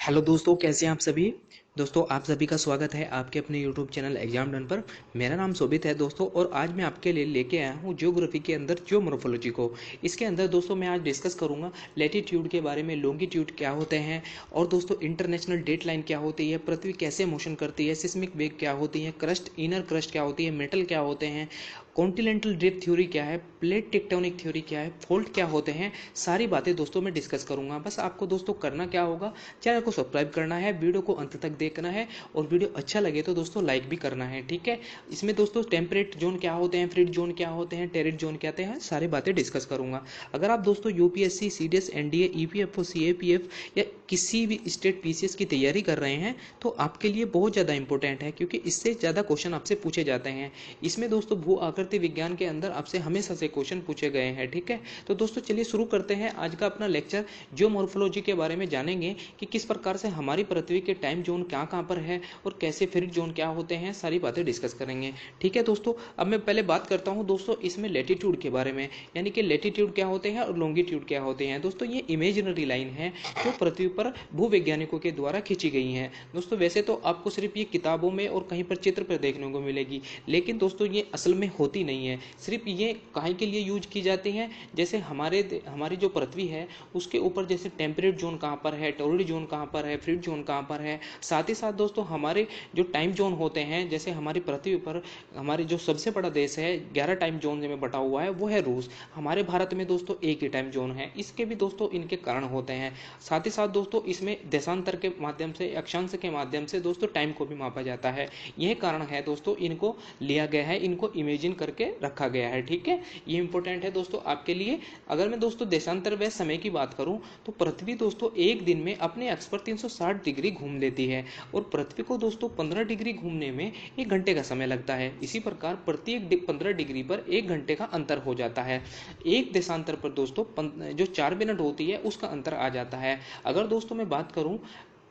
Hello दोस्तों, कैसे हैं आप सभी। दोस्तों, आप सभी का स्वागत है आपके अपने यूट्यूब चैनल एग्जाम डन पर। मेरा नाम शोभित है दोस्तों, और आज मैं आपके लिए लेके आया हूँ ज्योग्राफी के अंदर जियोमॉर्फोलॉजी को। इसके अंदर दोस्तों मैं आज डिस्कस करूंगा लैटिट्यूड के बारे में, लॉन्गिट्यूड क्या होते हैं, और दोस्तों इंटरनेशनल डेट लाइन क्या होती है, पृथ्वी कैसे मोशन करती है, सिस्मिक वेग क्या होती है, क्रस्ट, इनर क्रस्ट क्या होती है, मेटल क्या होते हैं, कॉन्टिनेंटल ड्रिफ्ट थ्योरी क्या है, प्लेट टेक्टोनिक थ्योरी क्या है, फोल्ट क्या होते हैं, सारी बातें दोस्तों मैं डिस्कस करूंगा। बस आपको दोस्तों करना क्या होगा, चैनल को सब्सक्राइब करना है, वीडियो को अंत तक देखना है, और वीडियो अच्छा लगे तो दोस्तों लाइक भी करना है, ठीक है। इसमें दोस्तों टेम्परेट जोन क्या होते हैं, फ्रिड जोन क्या होते हैं, टेरिड जोन क्या होते हैं, सारी बातें डिस्कस करूंगा। अगर आप दोस्तों UPSC, CDS, NDA, EPFO, CAPF या किसी भी स्टेट पीसीएस की तैयारी कर रहे हैं तो आपके लिए बहुत ज़्यादा इंपॉर्टेंट है, क्योंकि इससे ज़्यादा क्वेश्चन आपसे पूछे जाते हैं। इसमें दोस्तों भू आकृति विज्ञान के अंदर आपसे हमेशा से क्वेश्चन पूछे गए हैं, ठीक है। तो दोस्तों चलिए शुरू करते हैं आज का अपना लेक्चर। जियोमॉर्फोलॉजी के बारे में जानेंगे कि किस प्रकार से हमारी पृथ्वी के टाइम जोन कहाँ पर है और कैसे फ्रिड जोन क्या होते हैं, सारी बातें डिस्कस करेंगे, ठीक है दोस्तों। अब मैं पहले बात करता हूं दोस्तों इसमें लैटिट्यूड के बारे में, यानी कि लैटिट्यूड क्या होते हैं और लॉन्गिट्यूड क्या होते हैं। दोस्तों ये इमेजिनरी लाइन है जो पृथ्वी पर भूवैज्ञानिकों के द्वारा खींची गई हैं। दोस्तों वैसे तो आपको सिर्फ ये किताबों में और कहीं पर चित्र पर देखने को मिलेगी, लेकिन दोस्तों ये असल में होती नहीं है। सिर्फ ये काहे के लिए यूज की जाती हैं, जैसे हमारी जो पृथ्वी है उसके ऊपर जैसे टेम्परेट जोन कहाँ पर है, टोरिड जोन कहाँ पर है, फ्रिड जोन कहाँ पर है। साथ ही साथ दोस्तों हमारे जो टाइम जोन होते हैं, जैसे हमारी पृथ्वी पर हमारे जो सबसे बड़ा देश है 11 टाइम जोन में बटा हुआ है, वो है रूस। हमारे भारत में दोस्तों एक ही टाइम जोन है, इसके भी दोस्तों इनके कारण होते हैं। साथ ही साथ दोस्तों इसमें देशांतर के माध्यम से, अक्षांश के माध्यम से दोस्तों टाइम को भी मापा जाता है। यह कारण है दोस्तों, इनको लिया गया है, इनको इमेजिन करके रखा गया है, ठीक है। ये इंपॉर्टेंट है दोस्तों आपके लिए। अगर मैं दोस्तों देशांतर व समय की बात करूं तो पृथ्वी दोस्तों एक दिन में अपने अक्ष पर 360 डिग्री घूम लेती है, और पृथ्वी को दोस्तों 15 डिग्री घूमने में 1 घंटे का समय लगता है। इसी प्रकार प्रत्येक 15 डिग्री पर 1 घंटे का अंतर हो जाता है। एक देशांतर पर दोस्तों जो 4 मिनट होती है उसका अंतर आ जाता है। अगर दोस्तों मैं बात करूं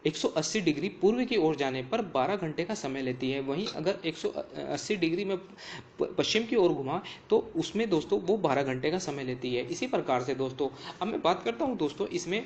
180 डिग्री पूर्व की ओर जाने पर 12 घंटे का समय लेती है, वहीं अगर 180 डिग्री में पश्चिम की ओर घुमा तो उसमें दोस्तों वो 12 घंटे का समय लेती है। इसी प्रकार से दोस्तों अब मैं बात करता हूं दोस्तों इसमें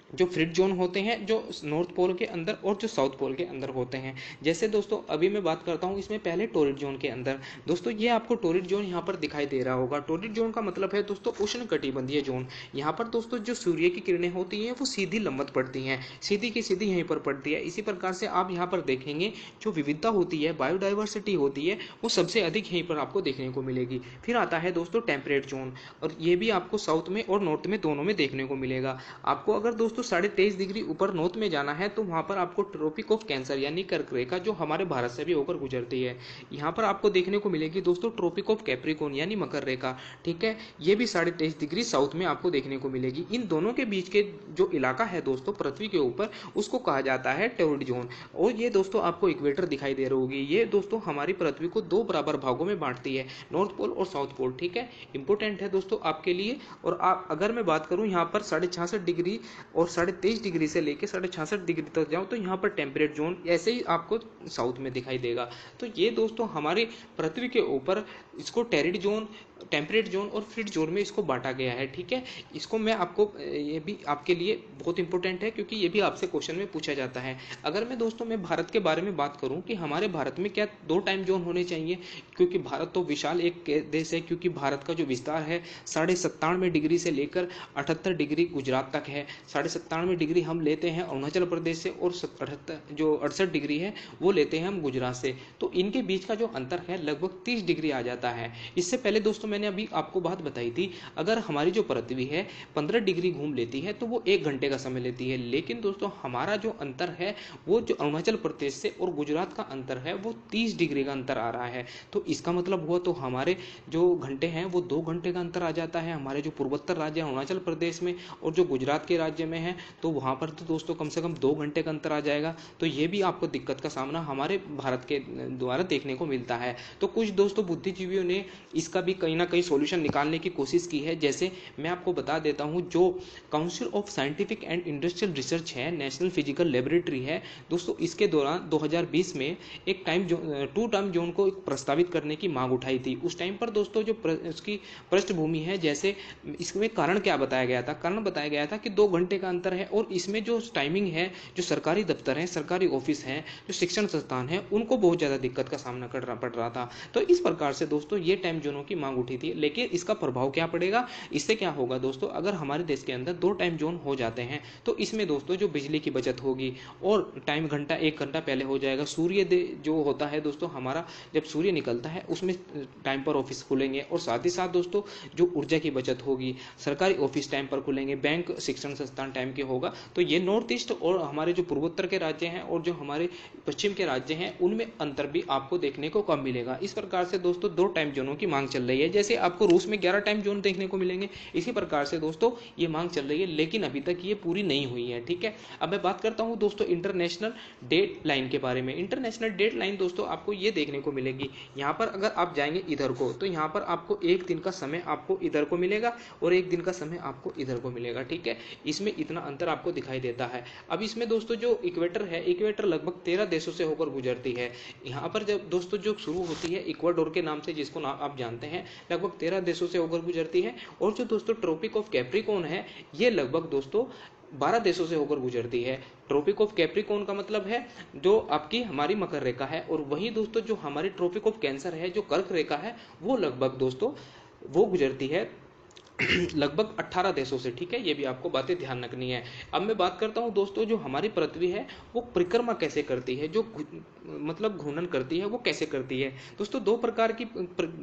जो फ्रिड जोन होते हैं, जो नॉर्थ पोल के अंदर और जो साउथ पोल के अंदर होते हैं। जैसे दोस्तों अभी मैं बात करता हूं इसमें पहले टोरिड जोन के अंदर। दोस्तों ये आपको टोरिड जोन यहाँ पर दिखाई दे रहा होगा। टोरिड जोन का मतलब है दोस्तों उष्ण कटिबंधीय जोन। यहाँ पर दोस्तों जो सूर्य की किरणें होती हैं वो सीधी लंबवत पड़ती हैं, सीधी की सीधी यहीं पर पड़ती है। इसी प्रकार से आप यहाँ पर देखेंगे जो विविधता होती है, बायोडाइवर्सिटी होती है, वो सबसे अधिक यहीं पर आपको देखने को मिलेगी। फिर आता है दोस्तों टेम्परेट जोन, और ये भी आपको साउथ में और नॉर्थ में दोनों में देखने को मिलेगा। आपको अगर दोस्तों 23.5 डिग्री ऊपर नॉर्थ में जाना है तो वहां पर आपको ट्रॉपिक ऑफ कैंसर यानी कर्क रेखा, जो हमारे भारत से भी होकर गुजरती है, यहाँ पर आपको देखने को मिलेगी दोस्तों ट्रॉपिक ऑफ कैप्रिकॉर्न यानी मकर रेखा, ठीक है। ये भी 23.5 डिग्री साउथ में आपको देखने को मिलेगी। इन दोनों के बीच के जो इलाका है दोस्तों पृथ्वी के ऊपर, उसको कहा जाता है टोरिड जोन। और ये दोस्तों आपको इक्वेटर दिखाई दे रही होगी। ये दोस्तों हमारी पृथ्वी को 2 बराबर भागों में बांटती है, नॉर्थ पोल और साउथ पोल, ठीक है। इंपोर्टेंट है दोस्तों आपके लिए। और आप अगर मैं बात करूं यहाँ पर 66.5 डिग्री और 23.5 डिग्री से लेकर 66 डिग्री तक जाओ तो यहाँ पर टेम्परेट जोन ऐसे ही आपको साउथ में दिखाई देगा। तो ये दोस्तों हमारे पृथ्वी के ऊपर इसको टेरिड जोन, टेम्परेट जोन और फ्रिड जोन में इसको बांटा गया है, ठीक है। इसको मैं आपको, ये भी आपके लिए बहुत इंपॉर्टेंट है क्योंकि ये भी आपसे क्वेश्चन में पूछा जाता है। अगर मैं दोस्तों मैं भारत के बारे में बात करूं कि हमारे भारत में क्या 2 टाइम जोन होने चाहिए, क्योंकि भारत तो विशाल एक देश है, क्योंकि भारत का जो विस्तार है 97.5 डिग्री से लेकर 78 डिग्री गुजरात तक है। 97.5 डिग्री हम लेते हैं अरुणाचल प्रदेश से, और 68 डिग्री है वो लेते हैं हम गुजरात से। तो इनके बीच का जो अंतर है लगभग 30 डिग्री आ जाता है। इससे पहले दोस्तों मैंने अभी आपको बात बताई थी, अगर हमारी जो पृथ्वी है 15 डिग्री घूम लेती है तो वो 1 घंटे का समय लेती है, लेकिन दोस्तों हमारा जो अंतर है वो जो अरुणाचल प्रदेश से और गुजरात का अंतर है वो 30 डिग्री का अंतर आ रहा है। तो इसका मतलब हुआ तो हमारे जो घंटे हैं वो 2 घंटे का अंतर आ जाता है। हमारे जो पूर्वोत्तर राज्य है अरुणाचल प्रदेश में और जो गुजरात के राज्य में है, तो वहां पर तो दोस्तों कम से कम 2 घंटे का अंतर आ जाएगा। तो ये भी आपको दिक्कत का सामना हमारे भारत के द्वारा देखने को मिलता है। तो कुछ दोस्तों बुद्धिजीवियों ने इसका भी कई कहीं ना कहीं सॉल्यूशन निकालने की कोशिश की है। जैसे मैं आपको बता देता हूं, जो council of scientific and industrial research है, नेशनल फिजिकल लेबोरेटरी है दोस्तों, इसके दौरान 2020 में एक टू टाइम जोन को प्रस्तावित करने की मांग उठाई थी। उस टाइम पर दोस्तों जो उसकी पृष्ठभूमि है, जैसे इसमें कारण क्या बताया गया था, कारण बताया गया था कि 2 घंटे का अंतर है और इसमें जो टाइमिंग है, जो सरकारी दफ्तर है, सरकारी ऑफिस है, जो शिक्षण संस्थान है, उनको बहुत ज्यादा दिक्कत का सामना करना पड़ रहा था। तो इस प्रकार से दोस्तों ये टाइम जोनों की मांग उठी थी। लेकिन इसका प्रभाव क्या पड़ेगा, इससे क्या होगा दोस्तों, अगर हमारे देश के अंदर 2 टाइम जोन हो जाते हैं तो इसमें दोस्तों जो बिजली की बचत होगी और टाइम घंटा 1 घंटा पहले हो जाएगा। सूर्य जो होता है दोस्तों हमारा, जब सूर्य निकलता है उसमें टाइम पर ऑफिस खुलेंगे और साथ ही साथ दोस्तों जो ऊर्जा की बचत होगी, सरकारी ऑफिस टाइम पर खुलेंगे, बैंक शिक्षण संस्थान टाइम के होगा। तो ये नॉर्थ ईस्ट और हमारे जो पूर्वोत्तर के राज्य हैं और जो हमारे पश्चिम के राज्य हैं उनमें अंतर भी आपको देखने को कम मिलेगा। इस प्रकार से दोस्तों 2 टाइम जोनों की मांग चल रही है। जैसे आपको रूस में 11 टाइम जोन देखने को मिलेंगे, इसी प्रकार से दोस्तों ये मांग चल रही है, लेकिन अभी तक ये पूरी नहीं हुई है। ठीक है, अब मैं बात करता हूं दोस्तों इंटरनेशनल डेट लाइन के बारे में। इंटरनेशनल डेट लाइन दोस्तों आपको ये देखने को मिलेगी, यहाँ पर अगर आप जाएंगे इधर को तो यहाँ पर आपको 1 दिन का समय आपको इधर को मिलेगा और 1 दिन का समय आपको इधर को मिलेगा। ठीक है, इसमें इतना अंतर आपको दिखाई देता है। अब इसमें दोस्तों जो इक्वेटर है, इक्वेटर लगभग 13 देशों से होकर गुजरती है। यहाँ पर जब दोस्तों जो शुरू होती है इक्वाडोर के नाम से, जिसको आप जानते हैं, लगभग 13 देशों से होकर गुजरती है। और जो दोस्तों ट्रॉपिक ऑफ कैप्रिकॉर्न है, ये लगभग दोस्तों 12 देशों से होकर गुजरती है। ट्रॉपिक ऑफ कैप्रिकॉर्न का मतलब है जो आपकी हमारी मकर रेखा है, और वही दोस्तों जो हमारी ट्रॉपिक ऑफ कैंसर है, जो कर्क रेखा है, वो लगभग दोस्तों वो गुजरती है लगभग 18 देशों से। ठीक है, ये भी आपको बातें ध्यान रखनी है। अब मैं बात करता हूं दोस्तों जो हमारी पृथ्वी है वो परिक्रमा कैसे करती है, जो मतलब घूर्णन करती है वो कैसे करती है। दोस्तों 2 प्रकार की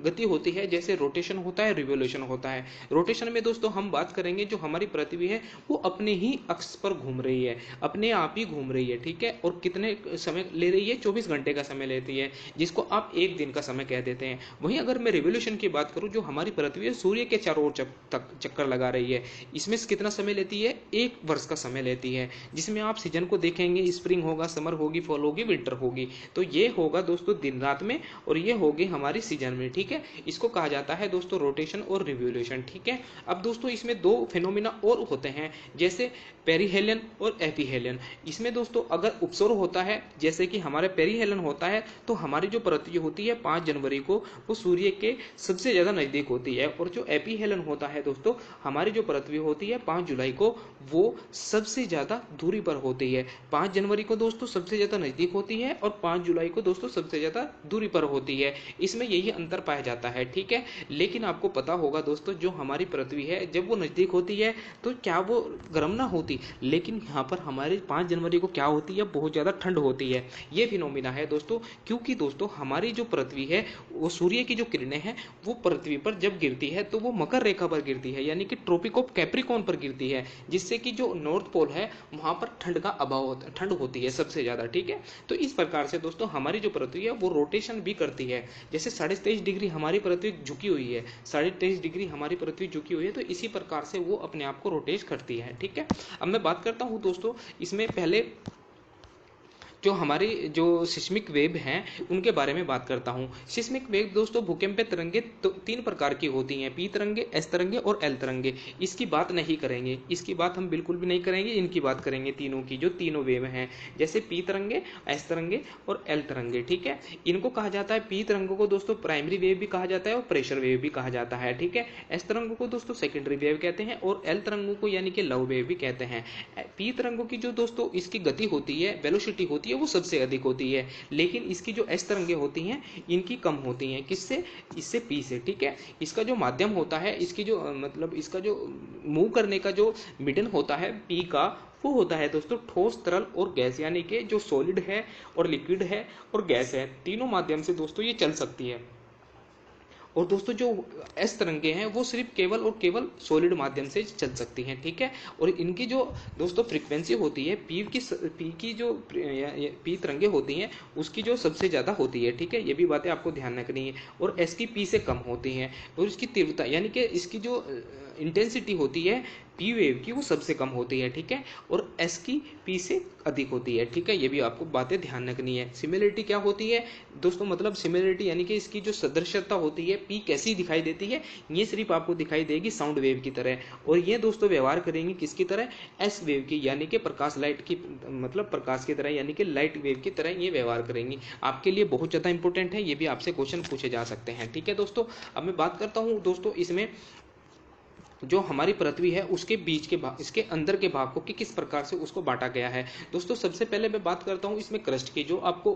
गति होती है, जैसे रोटेशन होता है, रिवोल्यूशन होता है। रोटेशन में दोस्तों हम बात करेंगे जो हमारी पृथ्वी है वो अपने ही अक्ष पर घूम रही है, अपने आप ही घूम रही है। ठीक है, और कितने समय ले रही है, 24 घंटे का समय लेती है, जिसको आप 1 दिन का समय कह देते हैं। वहीं अगर मैं रिवोल्यूशन की बात करूं, जो हमारी पृथ्वी है सूर्य के चारों ओर तक चक्कर लगा रही है, इसमें कितना समय लेती है, 1 वर्ष का समय लेती है, जिसमें आप सीजन को देखेंगे, स्प्रिंग होगा, समर होगी, फॉल होगी, विंटर होगी। तो ये होगा दोस्तों दिन रात में, और ये होगी हमारी सीजन में। ठीक है, इसको कहा जाता है दोस्तों रोटेशन और रिवोल्यूशन। ठीक है, अब दोस्तों इसमें 2 फिनोमिना और होते हैं, जैसे पेरीहेलियन और एपीहेलियन। इसमें दोस्तों अगर उपसर्ग होता है, जैसे कि हमारे पेरीहेलियन होता है, तो हमारी जो पृथ्वी होती है 5 जनवरी को वो सूर्य के सबसे ज्यादा नजदीक होती है, और जो एपीहेलियन होता है दोस्तों हमारी जो पृथ्वी होती है 5 जुलाई को वो सबसे ज्यादा दूरी पर होती है। 5 जनवरी को दोस्तों सबसे ज्यादा नजदीक होती है और 5 जुलाई को दोस्तों सबसे ज्यादा दूरी पर होती है। इसमें यही अंतर पाया जाता है। ठीक है, लेकिन आपको पता होगा दोस्तों जो हमारी पृथ्वी है जब वो नजदीक होती है तो क्या वो गर्म ना होती, लेकिन यहाँ पर हमारे 5 जनवरी को क्या होती है, बहुत ज्यादा ठंड होती है। ये फिनोमिना है दोस्तों, क्योंकि दोस्तों हमारी जो पृथ्वी है वो सूर्य की जो किरणें हैं वो पृथ्वी पर जब गिरती है तो वो मकर रेखा पर गिरती है, यानी कि ट्रॉपिक ऑफ कैप्रिकॉर्न पर गिरती है, जिससे कि जो नॉर्थ पोल है वहां पर ठंड का अभाव होता है, ठंड होती है सबसे ज्यादा। ठीक है, तो इस प्रकार से दोस्तों हमारी जो पृथ्वी है वो रोटेशन भी करती है। जैसे 23.5 डिग्री हमारी पृथ्वी झुकी हुई है, 23.5 डिग्री हमारी पृथ्वी झुकी हुई है, तो इसी प्रकार से वो अपने आप को रोटेट करती है। ठीक है, अब मैं बात करता हूं दोस्तों इसमें पहले जो हमारी जो सिस्मिक वेव हैं उनके बारे में बात करता हूं। सिस्मिक वेव दोस्तों भूकंपीय तरंगे तो 3 प्रकार की होती हैं, पी तरंगे, एस तरंगे और एल तरंगे। इसकी बात नहीं करेंगे, इसकी बात हम बिल्कुल भी नहीं करेंगे, इनकी बात करेंगे तीनों की, जो तीनों वेव हैं, जैसे पी तरंगे, एस तरंगे और एल तरंगे। ठीक है, इनको कहा जाता है, पी तरंगों को दोस्तों प्राइमरी वेव भी कहा जाता है और प्रेशर वेव भी कहा जाता है। ठीक है, एस तरंगों को दोस्तों सेकेंडरी वेव कहते हैं और एल तरंगों को यानी कि लव वेव भी कहते हैं। पी तरंगों की जो दोस्तों इसकी गति होती है, वेलोसिटी होती है, वो सबसे अधिक होती है, लेकिन इसकी जो एस तरंगे होती हैं इनकी कम होती हैं। किससे, इससे पी से। ठीक है, इसका जो माध्यम होता है, इसकी जो मतलब इसका जो मूव करने का जो मीडियम होता है पी का, वो होता है दोस्तों ठोस, तरल और गैस, यानी कि जो सॉलिड है और लिक्विड है और गैस है, तीनों माध्यम से दोस्तों ये चल सकती है। और दोस्तों जो एस तरंगे हैं वो सिर्फ केवल और केवल सॉलिड माध्यम से चल सकती हैं। ठीक है, और इनकी जो दोस्तों फ्रीक्वेंसी होती है पी की जो पी तरंगे होती हैं उसकी जो सबसे ज्यादा होती है। ठीक है, ये भी बातें आपको ध्यान रखनी है, और एस की पी से कम होती हैं, और इसकी तीव्रता यानी कि इसकी जो इंटेंसिटी होती है पी वेव की वो सबसे कम होती है, ठीक है, और एस की पी से अधिक होती है, ठीक है। ये भी आपको बातें ध्यान रखनी है। सिमिलरिटी क्या होती है दोस्तों, मतलब सिमिलरिटी यानी कि इसकी जो सदृशता होती है, पी कैसी दिखाई देती है, ये सिर्फ आपको दिखाई देगी साउंड वेव की तरह, और ये दोस्तों व्यवहार करेंगे किसकी तरह, एस वेव की, यानी कि प्रकाश लाइट की, मतलब प्रकाश की तरह, यानी कि लाइट वेव की तरह ये व्यवहार करेंगी। आपके लिए बहुत ज़्यादा इंपॉर्टेंट है, ये भी आपसे क्वेश्चन पूछे जा सकते हैं, ठीक है दोस्तों। अब मैं बात करता हूँ दोस्तों इसमें जो हमारी पृथ्वी है उसके बीच के भाग, इसके अंदर के भाग को कि किस प्रकार से उसको बांटा गया है। दोस्तों सबसे पहले मैं बात करता हूं इसमें क्रस्ट की, जो आपको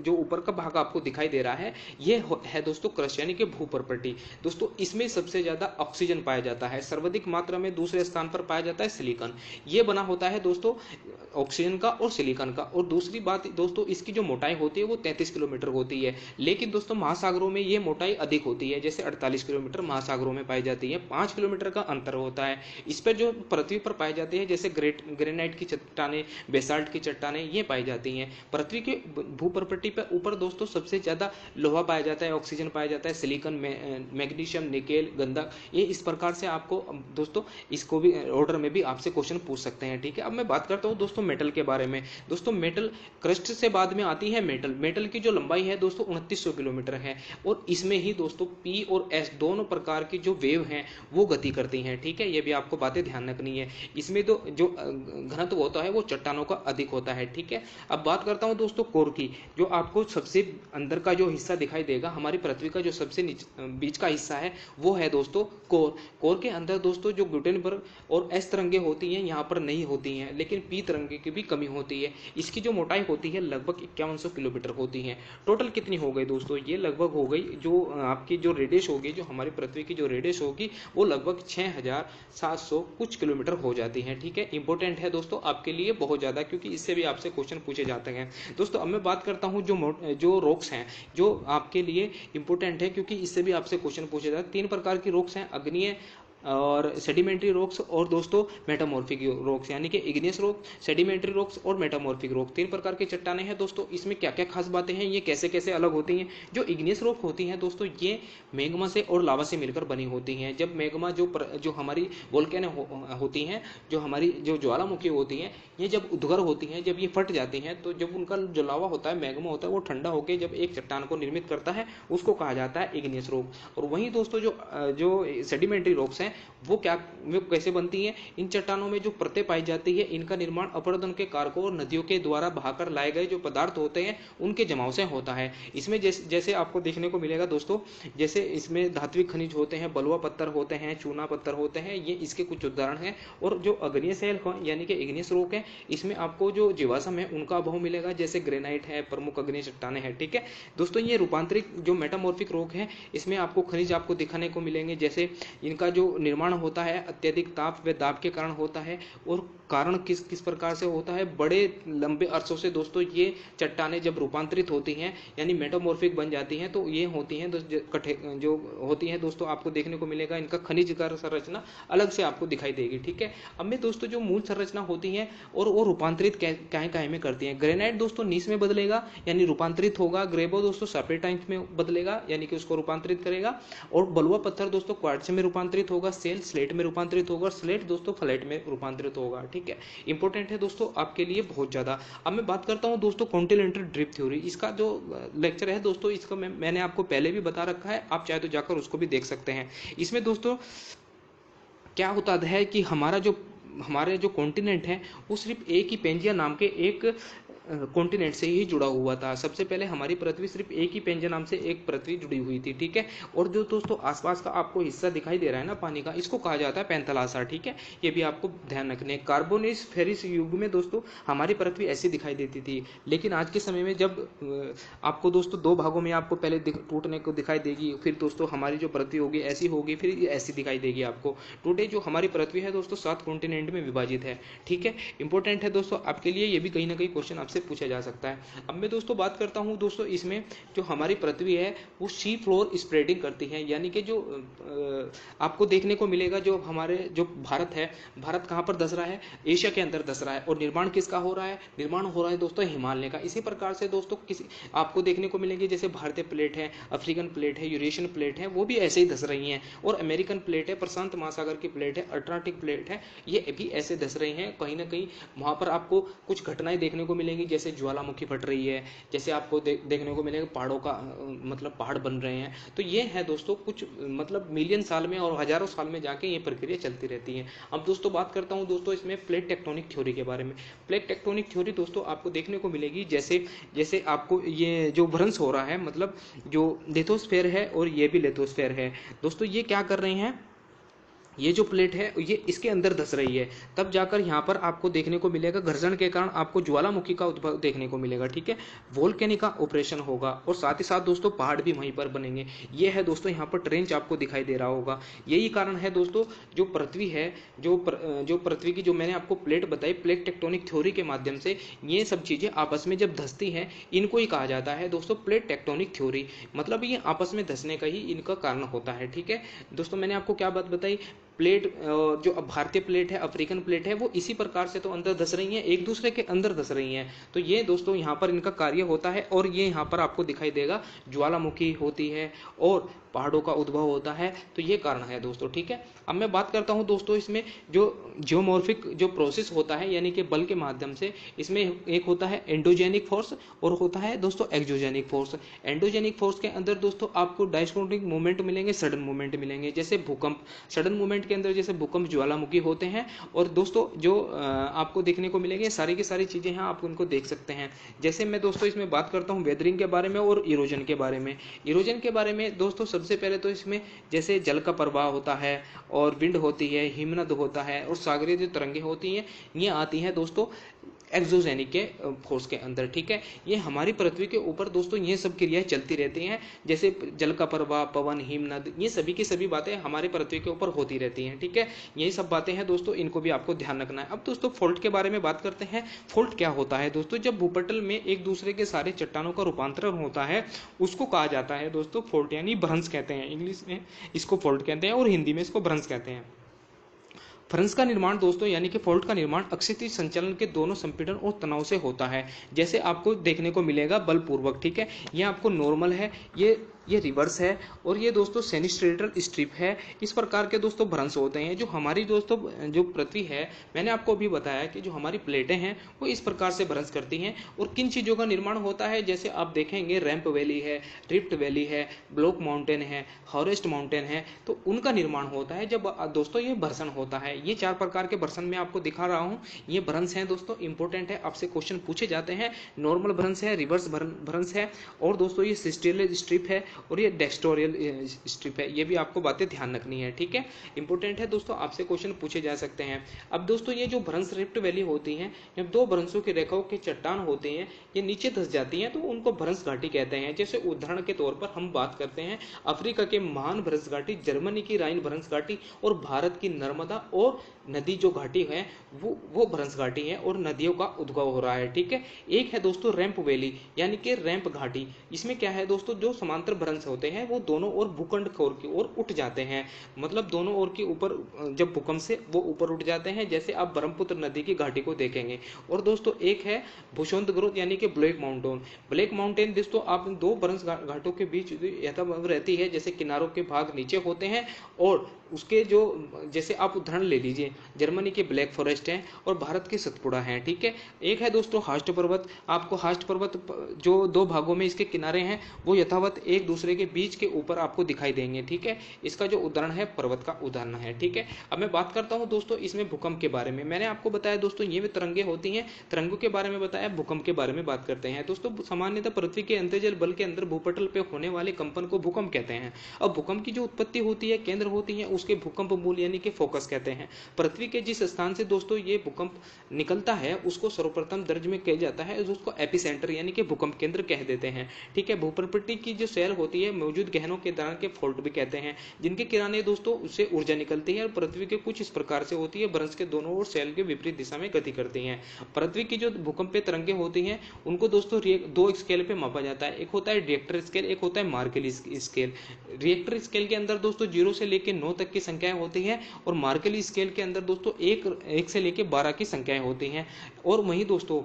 जो ऊपर का भाग आपको दिखाई दे रहा है, ये है दोस्तों क्रस्ट यानी कि भूपर्पटी। दोस्तों इसमें सबसे ज्यादा ऑक्सीजन पाया जाता है, सर्वाधिक मात्रा में दूसरे स्थान पर पाया जाता है सिलिकॉन। ये बना होता है दोस्तों ऑक्सीजन का और सिलिकॉन का। और दूसरी बात दोस्तों, इसकी जो मोटाई होती है वो 33 किलोमीटर होती है, लेकिन दोस्तों महासागरों में ये मोटाई अधिक होती है, जैसे 48 किलोमीटर महासागरों में पाई जाती है, 5 किलोमीटर का अंतर होता है। इस पर जो पृथ्वी पर पाई जाती है, जैसे ग्रेनाइट की चट्टानें, बेसाल्ट की चट्टानें, ये पाई जाती हैं। पृथ्वी के भूपर्पट्टी पर ऊपर दोस्तों सबसे ज्यादा लोहा पाया जाता है, ऑक्सीजन पाया जाता है, सिलिकॉन, मैग्नीशियम, निकेल, गंधक, ये इस प्रकार से आपको दोस्तों इसको भी ऑर्डर में भी आपसे क्वेश्चन पूछ सकते हैं, ठीक है। अब मैं बात करता हूँ दोस्तों मेटल के बारे में। दोस्तों मेटल, क्रस्ट से बाद में आती है मेटल। मेटल की जो लंबाई है दोस्तों 2900 किलोमीटर है, और इसमें ही दोस्तों पी और एस दोनों प्रकार की जो वेव हैं वो गति करती हैं, ठीक है। ये भी आपको बातें ध्यान रखनी है। इसमें तो जो घनत्व होता है वो चट्टानों का अधिक होता है, ठीक है। अब बात करता हूं दोस्तों कोर की, जो आपको सबसे अंदर का जो हिस्सा दिखाई देगा, हमारी पृथ्वी का जो सबसे बीच का हिस्सा है वो है दोस्तों कोर। कोर के अंदर दोस्तों जो गुटेनबर्ग और एस तरंगे होती हैं यहाँ पर नहीं होती हैं, लेकिन पी तरंगे की भी कमी होती है। इसकी जो मोटाई होती है लगभग 5100 किलोमीटर होती है। टोटल कितनी हो गई दोस्तों, ये लगभग हो गई, जो आपकी जो रेडियस होगी, जो हमारी पृथ्वी की जो रेडियस होगी वो लगभग 6700 कुछ किलोमीटर हो जाती है, ठीक है। इंपॉर्टेंट है दोस्तों आपके लिए बहुत ज्यादा, क्योंकि इससे भी आपसे क्वेश्चन पूछे जाते हैं दोस्तों। अब मैं बात करता हूं जो रॉक्स हैं, जो आपके लिए इंपॉर्टेंट है, क्योंकि इससे भी आपसे क्वेश्चन पूछे जाते हैं। 3 प्रकार की रॉक्स हैं, अग्नीय और सेडिमेंट्री रॉक्स और दोस्तों मेटामॉर्फिक रॉक्स, यानी कि इग्नियस रॉक, सेडिमेंट्री रॉक्स और मेटामॉर्फिक रॉक, 3 प्रकार की चट्टानें हैं दोस्तों। इसमें क्या क्या खास बातें हैं, ये कैसे कैसे अलग होती हैं। जो इग्नियस रॉक होती हैं दोस्तों, ये मैग्मा से और लावा से मिलकर बनी होती हैं। जब मैग्मा जो हमारी वोल्केनो होती हैं, जो हमारी जो ज्वालामुखी होती हैं, ये जब उद्गर होती हैं, जब ये फट जाती हैं, तो जब उनका जो लावा होता है, मैग्मा होता है, वो ठंडा होकर जब एक चट्टान को निर्मित करता है, उसको कहा जाता है इग्नियस रॉक। और वहीं दोस्तों जो सेडिमेंट्री रॉक्स हैं वो कैसे बनती हैं। इन चट्टानों में जो परतें पाई जाती है, इनका निर्माण अपरदन के कारकों और नदियों के द्वारा बहाकर लाए गए जो पदार्थ होते हैं उनके जमाव से होता है। इसमें जैसे आपको देखने को मिलेगा दोस्तों, जैसे इसमें धात्विक खनिज होते हैं, बलुआ पत्थर होते हैं, चूना पत्थर होते हैं, ये इसके कुछ उदाहरण हैं। और जो अग्निय सेल यानी कि इग्नियस रॉक है, इसमें आपको जो जीवाश्म है उनका अभाव मिलेगा, जैसे ग्रेनाइट है, प्रमुख अग्निय चट्टानें हैं, ठीक है दोस्तों। ये रूपांतरित जो मेटामॉर्फिक रॉक है, इसमें आपको खनिज आपको दिखाने को मिलेंगे, जैसे इनका जो निर्माण होता है अत्यधिक ताप व दाब के कारण होता है। और कारण किस प्रकार से होता है, बड़े लंबे अरसों से दोस्तों ये चट्टानें जब रूपांतरित होती हैं यानी मेटामॉर्फिक बन जाती हैं, तो ये होती हैं जो होती हैं दोस्तों, आपको देखने को मिलेगा इनका खनिज का संरचना अलग से आपको दिखाई देगी, ठीक है। अब में दोस्तों जो मूल संरचना होती है और वो रूपांतरित काहे में करती है। ग्रेनाइट दोस्तों नीस में बदलेगा यानी रूपांतरित होगा, ग्रेबो दोस्तों सर्पेंटाइन में बदलेगा यानी कि उसको रूपांतरित करेगा, और बलुआ पत्थर दोस्तों क्वार्ट्ज में रूपांतरित होगा, सेल स्लेट में रूपांतरित होगा, स्लेट दोस्तों फ्लेट में रूपांतरित होगा, ठीक है। इंपॉर्टेंट है दोस्तों आपके लिए बहुत ज्यादा। अब मैं बात करता हूं दोस्तों कॉन्टिनेंटल ड्रिफ्ट थ्योरी। इसका जो लेक्चर है दोस्तों, इसका मैंने आपको पहले भी बता रखा है, आप चाहे तो जाकर उसको भी देख सकते हैं। इसमें दोस्तों क्या होता है कि हमारे जो कॉन्टिनेंट है वो सिर्फ एक ही पेंजिया नाम के एक कॉन्टिनेंट से ही जुड़ा हुआ था। सबसे पहले हमारी पृथ्वी सिर्फ एक ही पेंजिया नाम से एक पृथ्वी जुड़ी हुई थी, ठीक है। और जो दोस्तों आसपास का आपको हिस्सा दिखाई दे रहा है ना पानी का, इसको कहा जाता है पैंथलासा, ठीक है। ये भी आपको ध्यान रखने। कार्बोनिस फेरिस युग में दोस्तों हमारी पृथ्वी ऐसी दिखाई देती थी, लेकिन आज के समय में जब आपको दोस्तों 2 भागों में आपको पहले टूटने को दिखाई देगी, फिर दोस्तों हमारी जो पृथ्वी होगी ऐसी होगी, फिर ऐसी दिखाई देगी आपको। टुडे जो हमारी पृथ्वी है दोस्तों 7 कॉन्टिनेंट में विभाजित है, ठीक है। इंपॉर्टेंट है दोस्तों आपके लिए, ये भी कहीं ना कहीं क्वेश्चन आपसे आपसे पूछा जा सकता है। अब मैं दोस्तों बात करता हूँ दोस्तों, इसमें जो हमारी पृथ्वी है वो सी फ्लोर स्प्रेडिंग करती है, यानी कि जो आपको देखने को मिलेगा, जो हमारे जो भारत है, भारत कहाँ पर धस रहा है, एशिया के अंदर धस रहा है। और निर्माण किसका हो रहा है, निर्माण हो रहा है दोस्तों हिमालय का। इसी प्रकार से दोस्तों किसी आपको देखने को मिलेंगे, जैसे भारतीय प्लेट है, अफ्रीकन प्लेट है, यूरेशियन प्लेट है, वो भी ऐसे ही धस रही हैं। और अमेरिकन प्लेट है, प्रशांत महासागर की प्लेट है, अटलांटिक प्लेट है, ये भी ऐसे धस रही हैं। कहीं ना कहीं वहां पर आपको कुछ घटनाएं देखने को मिलेंगी, जैसे ज्वालामुखी फट रही है, जैसे आपको देखने को मिलेगा पहाड़ों का मतलब पहाड़ बन रहे हैं। तो ये है दोस्तों कुछ मतलब मिलियन साल में और हजारों साल में जाके ये प्रक्रिया चलती रहती है। अब दोस्तों बात करता हूँ दोस्तों इसमें प्लेट टेक्टोनिक थ्योरी के बारे में। प्लेट टेक्टोनिक थ्योरी दोस्तों आपको देखने को मिलेगी, जैसे जैसे आपको ये जो भ्रंश हो रहा है, मतलब जो लिथोस्फीयर है और ये भी लिथोस्फीयर है दोस्तों, ये क्या कर रहे हैं, ये जो प्लेट है ये इसके अंदर धस रही है, तब जाकर यहाँ पर आपको देखने को मिलेगा घर्षण के कारण आपको ज्वालामुखी का उद्भव देखने को मिलेगा। ठीक है, वोल्केनिक का ऑपरेशन होगा और साथ ही साथ दोस्तों पहाड़ भी वहीं पर बनेंगे। ये है दोस्तों यहाँ पर ट्रेंच आपको दिखाई दे रहा होगा। यही कारण है दोस्तों, जो पृथ्वी है, जो पृथ्वी की जो मैंने आपको प्लेट बताई, प्लेट टेक्टोनिक थ्योरी के माध्यम से ये सब चीजें आपस में जब धसती हैं, इनको ही कहा जाता है दोस्तों प्लेट टेक्टोनिक थ्योरी। मतलब ये आपस में धसने का ही इनका कारण होता है। ठीक है दोस्तों, मैंने आपको क्या बात बताई, प्लेट जो भारतीय प्लेट है, अफ्रीकन प्लेट है, वो इसी प्रकार से तो अंदर धस रही हैं, एक दूसरे के अंदर धस रही हैं। तो ये दोस्तों यहाँ पर इनका कार्य होता है और ये यहाँ पर आपको दिखाई देगा ज्वालामुखी होती है और पहाड़ों का उद्भव होता है। तो ये कारण है दोस्तों। ठीक है, अब मैं बात करता हूँ दोस्तों इसमें जो जियोमॉर्फिक जो प्रोसेस होता है, यानी कि बल के माध्यम से, इसमें एक होता है एंडोजेनिक फोर्स और होता है दोस्तों एक्सोजेनिक फोर्स। एंडोजेनिक फोर्स के अंदर दोस्तों आपको डायस्टोनिक मूवमेंट मिलेंगे, सडन मूवमेंट मिलेंगे, जैसे भूकंप। सडन मूवमेंट के अंदर जैसे भूकंप ज्वालामुखी होते हैं। और दोस्तों जो आपको देखने को मिलेंगे सारी की सारी चीजें हैं, आप उनको देख सकते हैं। जैसे मैं दोस्तों इसमें बात करता हूँ वेदरिंग के बारे में और इरोजन के बारे में। इरोजन के बारे में दोस्तों सबसे पहले तो इसमें जैसे जल का प्रवाह होता है और विंड होती है, हिमनद होता है और सागरीय जो तरंगें होती हैं, ये आती हैं दोस्तों एक्सोजेनिक के फोर्स के अंदर। ठीक है, ये हमारी पृथ्वी के ऊपर दोस्तों ये सब क्रियाएं चलती रहती हैं, जैसे जल का प्रवाह, पवन, हिमनद, ये सभी की सभी बातें हमारे पृथ्वी के ऊपर होती रहती हैं। ठीक है, यही सब बातें हैं दोस्तों, इनको भी आपको ध्यान रखना है। अब दोस्तों फोल्ट के बारे में बात करते हैं। फोल्ट क्या होता है दोस्तों, जब भूपटल में एक दूसरे के सारे चट्टानों का रूपांतरण होता है, उसको कहा जाता है दोस्तों फोल्ट, यानी भ्रंश कहते हैं। इंग्लिश में इसको फोल्ट कहते हैं और हिंदी में इसको भ्रंश कहते हैं। भ्रंश का निर्माण दोस्तों, यानी कि फोल्ट का निर्माण अक्षैतिज संचालन के दोनों संपीड़न और तनाव से होता है। जैसे आपको देखने को मिलेगा बलपूर्वक। ठीक है, ये आपको नॉर्मल है, ये रिवर्स है और ये दोस्तों सेनिस्ट्रेटल स्ट्रिप है। इस प्रकार के दोस्तों भ्रंश होते हैं। जो हमारी दोस्तों जो पृथ्वी है, मैंने आपको अभी बताया कि जो हमारी प्लेटें हैं वो इस प्रकार से भ्रंश करती हैं। और किन चीज़ों का निर्माण होता है, जैसे आप देखेंगे रैंप वैली है, रिफ्ट वैली है, ब्लॉक माउंटेन है, हॉरेस्ट माउंटेन है, तो उनका निर्माण होता है जब दोस्तों ये घर्षण होता है। ये 4 प्रकार के घर्षण मैं आपको दिखा रहा हूँ, ये भ्रंश हैं दोस्तों, इंपॉर्टेंट है, आपसे क्वेश्चन पूछे जाते हैं। नॉर्मल भ्रंश है, रिवर्स भ्रंश है और दोस्तों ये सिस्टेरियल स्ट्रिप है और ये डेक्स्टोरियल स्ट्रिप है। ये भी आपको बातें ध्यान रखनी है। ठीक है, इंपॉर्टेंट है दोस्तों, आपसे क्वेश्चन पूछे जा सकते हैं। अब दोस्तों ये जो भ्रंश रिफ्ट वैली होती हैं, जब दो भ्रंशों की रेखाओं के चट्टान होते हैं, ये नीचे धंस जाती हैं, तो उनको भ्रंश घाटी कहते हैं। जैसे उदाहरण के तौर पर हम बात करते हैं अफ्रीका के महान भ्रंश घाटी, जर्मनी की राइन भ्रंश घाटी और भारत की नर्मदा और नदी जो घाटी है वो भ्रंश घाटी है और नदियों का उद्भव हो रहा है। ठीक है, एक है दोस्तों रैंप वैली, यानी कि रैंप घाटी। इसमें क्या है दोस्तों, जो समांतर भ्रंश होते हैं वो दोनों ओर भूखंड की ओर उठ जाते हैं, मतलब दोनों ओर के ऊपर जब भूकंप से वो ऊपर उठ जाते हैं, जैसे आप ब्रह्मपुत्र नदी की घाटी को देखेंगे। और दोस्तों एक है भूषुंड ग्रोथ, यानी कि ब्लैक माउंटेन। ब्लैक माउंटेन दोस्तों आप दो भ्रंश घाटों के बीच यथावत रहती है, जैसे किनारों के भाग नीचे होते हैं और उसके जो जैसे आप उदाहरण ले लीजिए, जर्मनी के ब्लैक फॉरेस्ट है और भारत के सतपुड़ा है। ठीक है, एक है दोस्तों हास्ट पर्वत। आपको हास्ट पर्वत जो दो भागों में इसके किनारे हैं वो यथावत एक दूसरे के बीच के ऊपर आपको दिखाई देंगे। ठीक है, इसका जो उदाहरण है पर्वत का उदाहरण है। ठीक है, अब मैं बात करता हूं दोस्तों इसमें भूकंप के बारे में। मैंने आपको बताया दोस्तों ये तरंगे होती हैं, तरंगों के बारे में बताया, भूकंप के बारे में बात करते हैं। दोस्तों सामान्यतः पृथ्वी के अंतर्जल बल के अंदर भूपटल पे होने वाले कंपन को भूकंप कहते हैं। अब भूकंप की जो उत्पत्ति होती है, केंद्र होती है, उसके भूकंप मूल यानी कि फोकस कहते हैं। पृथ्वी के जिस स्थान से दोस्तों ये भूकंप निकलता है उसको सर्वप्रथम दर्ज में किया जाता है, उसको एपिसेंटर यानी कि भूकंप केंद्र कह देते हैं। ठीक है, भूप्रपट्टी की जो सेल होती है मौजूद गहनों के दौरान के फोल्ट भी कहते हैं, जिनके किनारे दोस्तों उससे ऊर्जा निकलती है और पृथ्वी के कुछ इस प्रकार से होती है, ब्रंश के दोनों ओर सेल के विपरीत दिशा में गति करती हैं। पृथ्वी की जो भूकंपीय तरंगे होती हैं उनको दोस्तों दो स्केल पे मापा जाता है, एक होता है रिएक्टर स्केल, एक होता है मार्केली स्केल। रिएक्टर स्केल के अंदर दोस्तों 0 से लेकर 9 तक की संख्याएं होती हैं और मार्केली स्केल के अंदर दोस्तों 1 से लेकर 12 की संख्याएं होती हैं। और वहीं दोस्तों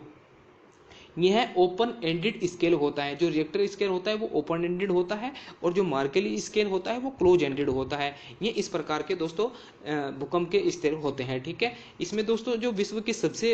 यह ओपन एंडेड स्केल होता है। जो रिएक्टर स्केल होता है वो ओपन एंडेड होता है और जो मार्केली स्केल होता है वो क्लोज एंडेड होता है। ये इस प्रकार के दोस्तों भूकंप के स्तर होते हैं। ठीक है, इसमें दोस्तों जो विश्व की सबसे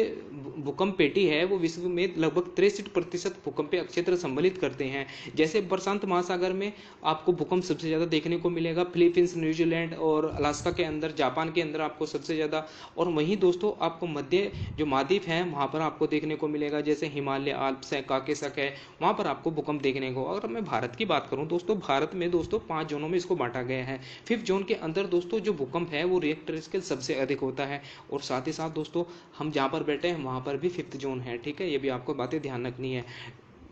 भूकंप पेटी है वो विश्व में लगभग 63% भूकंपीय क्षेत्र सम्मिलित करते हैं। जैसे प्रशांत महासागर में आपको भूकंप सबसे ज्यादा देखने को मिलेगा, फिलीपींस, न्यूजीलैंड और अलास्का के अंदर, जापान के अंदर आपको सबसे ज्यादा, और वहीं दोस्तों आपको मध्य जो महाद्वीप है वहां पर आपको देखने को मिलेगा, जैसे हिमालय, आल्प्स है, काकेशस है, वहां पर आपको भूकंप देखने को। अगर मैं भारत की बात करूं दोस्तों, भारत में दोस्तों 5 जोनों में इसको बांटा गया है। 5th जोन के अंदर दोस्तों जो भूकंप है वो रिएक्टर स्केल सबसे अधिक होता है और साथ ही साथ दोस्तों हम जहां पर बैठे हैं वहां पर भी 5th जोन है। ठीक है, ये भी आपको बातें ध्यान रखनी है।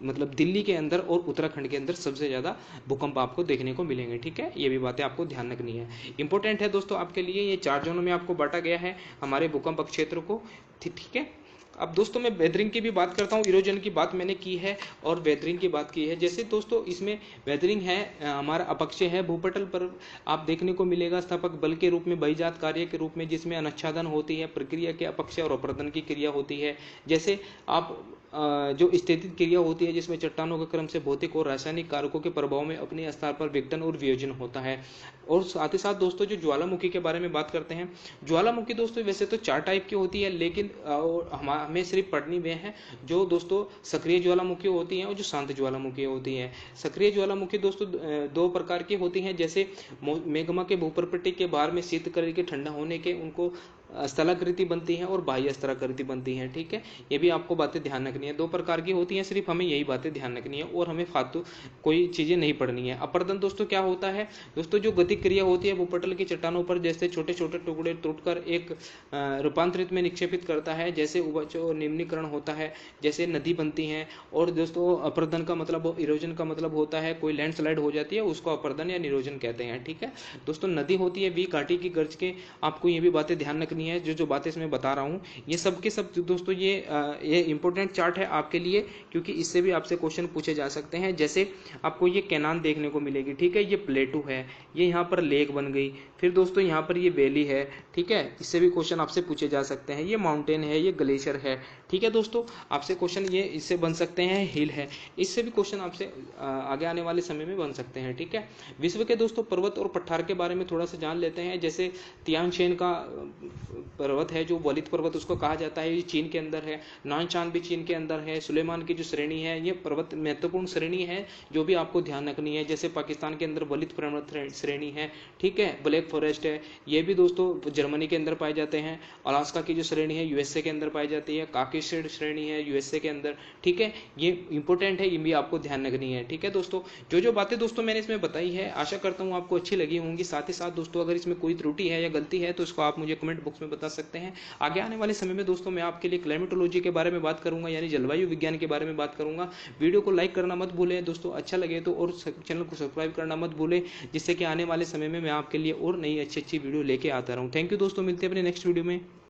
मतलब दिल्ली के अंदर और उत्तराखंड के अंदर सबसे ज्यादा भूकंप आपको देखने को मिलेंगे। ठीक है, ये भी बातें आपको ध्यान रखनी है, इंपॉर्टेंट है दोस्तों आपके लिए। ये 4 जोनों में आपको बांटा गया है हमारे भूकंप क्षेत्र को। ठीक है, अब दोस्तों मैं वेदरिंग की भी बात करता हूँ। इरोजन की बात मैंने की है और वेदरिंग की बात की है। जैसे दोस्तों इसमें वेदरिंग है हमारा अपक्षय है, भूपटल पर आप देखने को मिलेगा स्थापक बल के रूप में, बहिजात कार्य के रूप में, जिसमें अनच्छादन होती है, प्रक्रिया के अपक्षय और अपर्दन की क्रिया होती है। जैसे आप जो स्थितिज क्रिया होती है जिसमें चट्टानों के क्रम से भौतिक और रासायनिक कारकों के प्रभाव में अपने स्तर पर विघटन और वियोजन होता है। और साथ ही साथ दोस्तों जो ज्वालामुखी के बारे में बात करते हैं, ज्वालामुखी दोस्तों वैसे तो 4 टाइप की होती है, लेकिन हमें सिर्फ पढ़नी वे है जो दोस्तों सक्रिय ज्वालामुखी होती हैं और जो शांत ज्वालामुखी होती हैं। सक्रिय ज्वालामुखी दोस्तों 2 प्रकार की होती हैं, जैसे मैग्मा के भूप्रपट्टी के बाहर में शीत करके ठंडा होने के उनको स्थलाकृति बनती है और बाह्य स्थलाकृति बनती है। ठीक है, ये भी आपको बातें ध्यान रखनी है। 2 प्रकार की होती हैं, सिर्फ हमें यही बातें ध्यान रखनी है और हमें फालतू कोई चीजें नहीं पढ़नी है। अपर्दन दोस्तों क्या होता है, दोस्तों जो गति क्रिया होती है भूपटल की चट्टानों पर, जैसे छोटे छोटे टुकड़े टूटकर एक रूपांतरित में निक्षेपित करता है, जैसे निम्नीकरण होता है, जैसे नदी बनती है। और दोस्तों अपर्दन का मतलब, इरोजन का मतलब होता है कोई लैंडस्लाइड हो जाती है उसको अपर्दन या निरोजन कहते हैं। ठीक है दोस्तों, नदी होती है वी घाटी की गर्ज के, आपको ये भी बातें ध्यान रखनी है। जो बातें इसमें बता रहा हूँ ये सब के सब दोस्तों ये इंपॉर्टेंट चार्ट है आपके लिए, क्योंकि इससे भी आपसे क्वेश्चन पूछे जा सकते हैं। जैसे आपको ये कैनान देखने को मिलेगी, ठीक है, ये प्लेटू है, ये यहाँ पर लेक बन गई, फिर दोस्तों यहाँ पर ये वैली है। ठीक है, इससे भी क्वेश्चन आपसे पूछे जा सकते हैं। ये माउंटेन है, ये ग्लेशियर है। ठीक है दोस्तों, आपसे क्वेश्चन ये इससे बन सकते हैं, हिल है, इससे भी क्वेश्चन आपसे आगे आने वाले समय में बन सकते हैं। ठीक है, विश्व के दोस्तों पर्वत और पठार के बारे में थोड़ा सा जान लेते हैं। जैसे तियानशेन का पर्वत है जो वलित पर्वत उसको कहा जाता है, ये चीन के अंदर है। नानचान भी चीन के अंदर है। सुलेमान की जो श्रेणी है ये पर्वत महत्वपूर्ण श्रेणी है जो भी आपको ध्यान रखनी है। जैसे पाकिस्तान के अंदर वलित पर्वत श्रेणी है। ठीक है, ब्लैक फॉरेस्ट है, ये भी दोस्तों जर्मनी के अंदर पाए जाते हैं। अलास्का की जो श्रेणी है यूएसए के अंदर पाई जाती है। काकेशस श्रेणी है यूएसए के अंदर। ठीक है, ये इंपॉर्टेंट है, ये भी आपको ध्यान रखनी है। ठीक है दोस्तों, जो बातें दोस्तों मैंने इसमें बताई है आशा करता हूँ आपको अच्छी लगी होंगी। साथ ही साथ दोस्तों अगर इसमें कोई त्रुटि है या गलती है तो इसको आप मुझे कमेंट बॉक्स में बता सकते हैं। आगे आने वाले समय में दोस्तों मैं आपके लिए क्लाइमेटोलॉजी के बारे में बात करूंगा, यानी जलवायु विज्ञान के बारे में बात करूंगा। वीडियो को लाइक करना मत भूलें दोस्तों, अच्छा लगे तो, और चैनल को सब्सक्राइब करना मत भूलें, जिससे कि आने वाले समय में मैं आपके लिए और नई अच्छी वीडियो लेके आता रहूं। थैंक यू दोस्तों, मिलते हैं अपने नेक्स्ट वीडियो में।